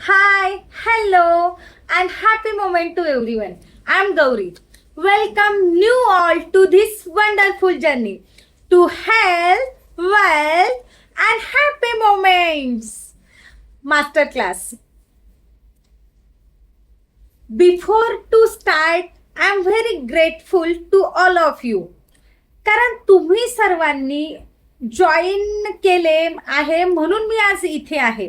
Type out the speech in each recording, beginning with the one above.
Hi, hello, and happy moment to everyone. I'm Gauri. Welcome you all to this wonderful journey to health, wealth, and happy moments. Masterclass. Before to start, I'm very grateful to all of you. कारण तुम्ही सर्वांनी join केले आहे म्हणून मी आज इथे आहे.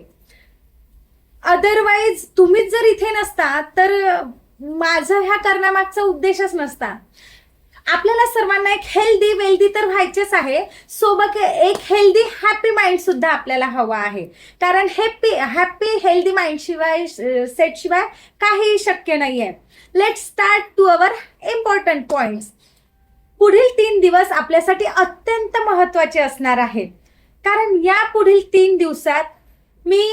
Otherwise तुम्हीच जर इथे नसता तर माझं ह्या करण्यामागचा उद्देशच नसता. आपल्याला सर्वांना एक हेल्दी वेल्दी तर व्हायचेच आहे, सोबत एक हेल्दी हॅपी माइंड सुद्धा आपल्याला हवा आहे. कारण हॅपी हेल्दी माइंड शिवाय सेट शिवाय काही शक्य नाहीये. Let's start to our important points. पुढील 3 दिवस आपल्यासाठी अत्यंत महत्वाचे असणार आहेत. कारण या पुढील 3 दिवसात मी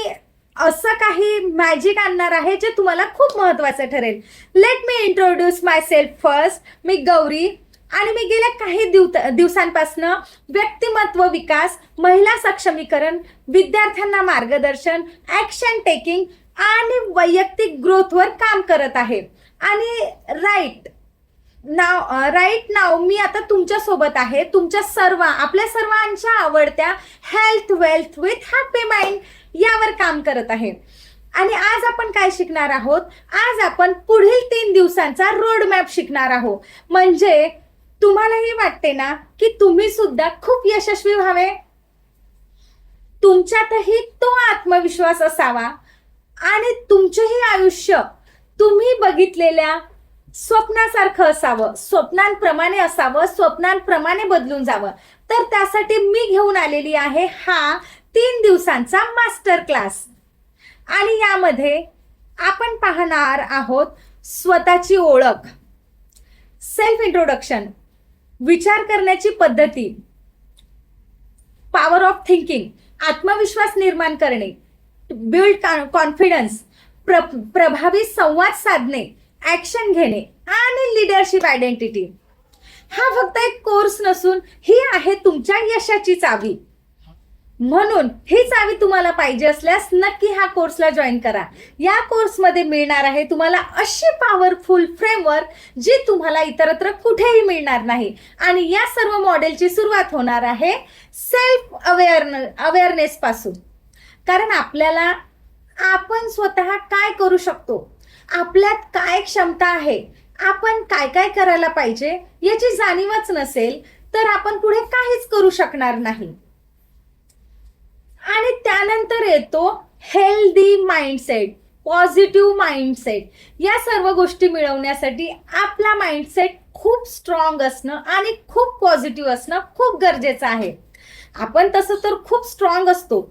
असं काही मॅजिक आणणार आहे जे तुम्हाला खूप महत्वाचं ठरेल. लेट मी इंट्रोड्यूस माय सेल्फ फर्स्ट. मी गौरी आणि मी गेल्या काही दिवसांपासून व्यक्तिमत्व विकास, महिला सक्षमीकरण, विद्यार्थ्यांना मार्गदर्शन, ॲक्शन टेकिंग आणि वैयक्तिक ग्रोथवर काम करत आहे. आणि राईट नाव मी आता तुमच्या सोबत आहे. आपल्या सर्वांच्या आवडत्या health wealth with happy mind यावर काम करत आहे. आणि आज आपण काय शिकणार आहोत? आज आपण पुढील 3 दिवसांचा रोड मॅप शिकणार आहोत. म्हणजे तुम्हालाही वाटते ना की तुम्ही सुद्धा खूप यशस्वी व्हावे, तुमच्यातही तो आत्मविश्वास असावा आणि तुमचेही आयुष्य तुम्ही बघितलेल्या स्वप्नासारखं असावं, स्वप्नांप्रमाणे असावं, स्वप्नांप्रमाणे बदलून जावं. तर त्यासाठी मी घेऊन आलेली आहे हा 3 दिवसांचा मास्टर क्लास. आणि यामध्ये आपण पाहणार आहोत स्वतःची ओळख, सेल्फ इंट्रोडक्शन, विचार करण्याची पद्धती, पॉवर ऑफ थिंकिंग, आत्मविश्वास निर्माण करणे, बिल्ड कॉन्फिडन्स, प्रभावी संवाद साधणे, ॲक्शन घेणे आणि लीडरशिप आयडेंटिटी. हा फक्त एक कोर्स नसून ही आहे तुमच्या यशाची चावी. म्हणून ही चावी तुम्हाला पाहिजे असल्यास नक्की ह्या कोर्सला जॉईन करा. या कोर्समध्ये मिळणार आहे तुम्हाला अशी पॉवरफुल फ्रेमवर्क जी तुम्हाला इतरत्र कुठेही मिळणार नाही. आणि या सर्व मॉडेलची सुरुवात होणार आहे सेल्फ अवेअरनेस पासून. कारण आपण स्वतः काय करू शकतो, आपल्यात काय क्षमता आहे, आपण काय काय करायला पाहिजे याची जाणीवच नसेल तर आपण पुढे काहीच करू शकणार नाही. आणि त्यानंतर येतो हेल्दी माइंडसेट, पॉझिटिव्ह माइंडसेट. या सर्व गोष्टी मिळवण्यासाठी आपला माइंडसेट खूप स्ट्रॉंग असणं आणि खूप पॉझिटिव्ह असणं खूप गरजेचं आहे. आपण तसं तर खूप स्ट्रॉंग असतो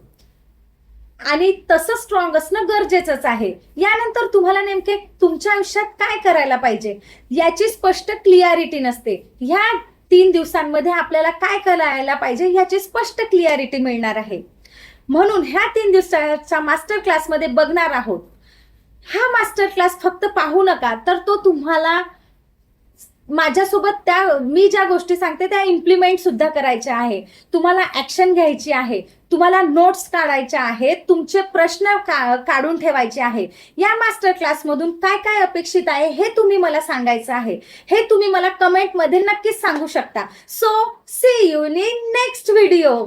आणि तसं स्ट्रॉंग असणं गरजेचंच आहे. यानंतर तुम्हाला नेमके तुमच्या आयुष्यात काय करायला पाहिजे याची स्पष्ट क्लिअरिटी नसते. ह्या 3 दिवसांमध्ये आपल्याला काय करायला पाहिजे याची स्पष्ट क्लिअरिटी मिळणार आहे. म्हणून ह्या 3 दिवसाच्या मास्टर क्लासमध्ये बघणार आहोत. हा मास्टर क्लास फक्त पाहू नका, तर तो तुम्हाला माझ्यासोबत मी ज्या गोष्टी सांगते त्या इम्प्लिमेंट सुद्धा करायच्या आहे. तुम्हाला ॲक्शन घ्यायची आहे, तुम्हाला नोट्स काढायच्या आहेत, तुमचे प्रश्न काढून ठेवायचे आहे. या मास्टर क्लासमधून काय काय अपेक्षित आहे हे तुम्ही मला सांगायचं आहे. हे तुम्ही मला कमेंटमध्ये नक्कीच सांगू शकता. So see you in next video.